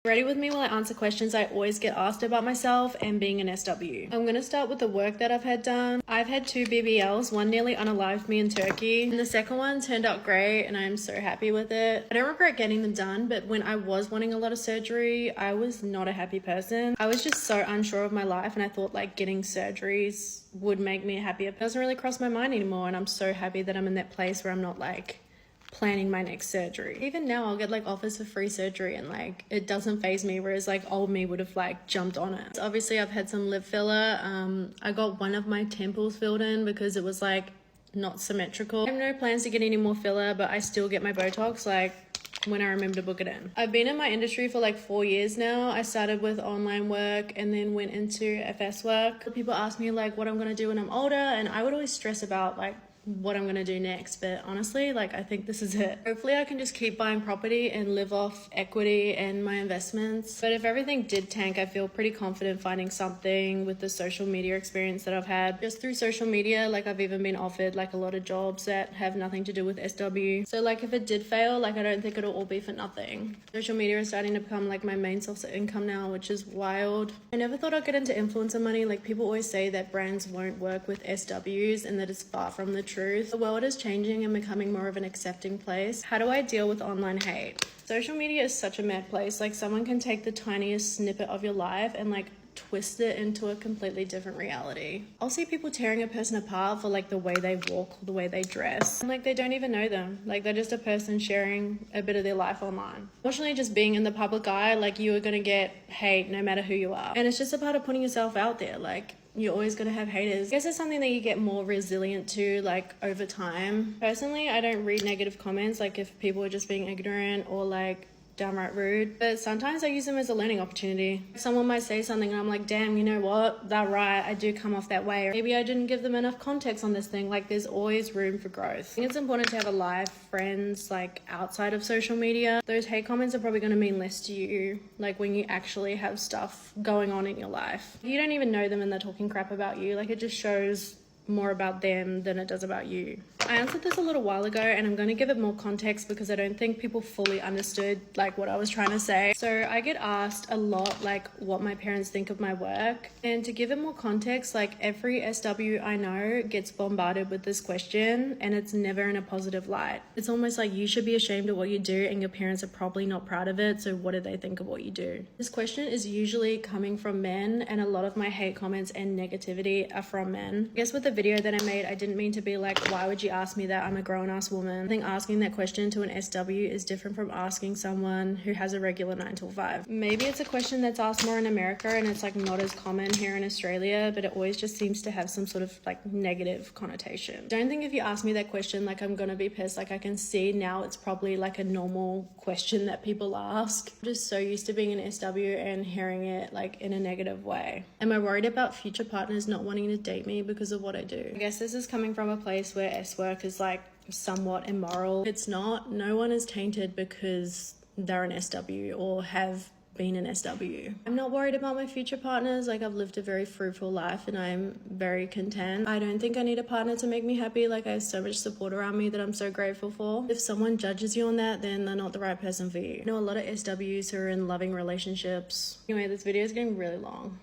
Ready with me while I answer questions I always get asked about myself and being an SW. I'm gonna start with the work that I've had done. I've had 2 BBLs, one nearly unalived me in Turkey, and the second one turned out great and I'm so happy with it. I don't regret getting them done, but when I was wanting a lot of surgery, I was not a happy person. I was just so unsure of my life and I thought like getting surgeries would make me happier. It doesn't really cross my mind anymore, and I'm so happy that I'm in that place where I'm not like planning my next surgery. Even now I'll get like offers for free surgery and like it doesn't faze me, whereas like old me would have like jumped on it. So obviously I've had some lip filler. I got one of my temples filled in because it was like not symmetrical. I have no plans to get any more filler, but I still get my Botox like when I remember to book it in. I've been in my industry for like 4 years now. I started with online work and then went into FS work. People ask me like what I'm gonna do when I'm older, and I would always stress about like what I'm gonna do next, but honestly like I think this is it. Hopefully I can just keep buying property and live off equity and my investments. But if everything did tank, I feel pretty confident finding something with the social media experience that I've had. Just through social media, like I've even been offered like a lot of jobs that have nothing to do with SW. So like if it did fail, like I don't think it'll all be for nothing. Social media is starting to become like my main source of income now, which is wild. I never thought I'd get into influencer money. Like people always say that brands won't work with SWs and that it's far from the truth. The world is changing and becoming more of an accepting place. How do I deal with online hate? Social media is such a mad place. Like someone can take the tiniest snippet of your life and like twist it into a completely different reality. I'll see people tearing a person apart for like the way they walk or the way they dress. And like they don't even know them. Like they're just a person sharing a bit of their life online. Unfortunately, just being in the public eye, like you are gonna get hate no matter who you are. And it's just a part of putting yourself out there. Like you're always gonna have haters. I guess it's something that you get more resilient to like over time. Personally, I don't read negative comments like if people are just being ignorant or like downright rude, but sometimes I use them as a learning opportunity. Someone might say something and I'm like, damn, you know what, that right, I do come off that way. Or maybe I didn't give them enough context on this thing. Like there's always room for growth. I think it's important to have a life, friends like outside of social media. Those hate comments are probably going to mean less to you like when you actually have stuff going on in your life. You don't even know them and they're talking crap about you. Like it just shows more about them than it does about you. I answered this a little while ago and I'm going to give it more context because I don't think people fully understood like what I was trying to say. So I get asked a lot like what my parents think of my work, and to give it more context, like every SW I know gets bombarded with this question and it's never in a positive light. It's almost like you should be ashamed of what you do and your parents are probably not proud of it, so what do they think of what you do? This question is usually coming from men, and a lot of my hate comments and negativity are from men. I guess with the video that I made, I didn't mean to be like, why would you ask me that? I'm a grown-ass woman. I think asking that question to an SW is different from asking someone who has a regular 9 to 5. Maybe it's a question that's asked more in America and it's like not as common here in Australia, but it always just seems to have some sort of like negative connotation. Don't think if you ask me that question like I'm gonna be pissed. Like I can see now it's probably like a normal question that people ask. I'm just so used to being an SW and hearing it like in a negative way. Am I worried about future partners not wanting to date me because of what I do? I guess this is coming from a place where S work is like somewhat immoral. It's not. No one is tainted because they're an SW or have been an SW. I'm not worried about my future partners. Like I've lived a very fruitful life and I'm very content. I don't think I need a partner to make me happy. Like I have so much support around me that I'm so grateful for. If someone judges you on that, then they're not the right person for you. I know a lot of SWs who are in loving relationships. Anyway, this video is getting really long.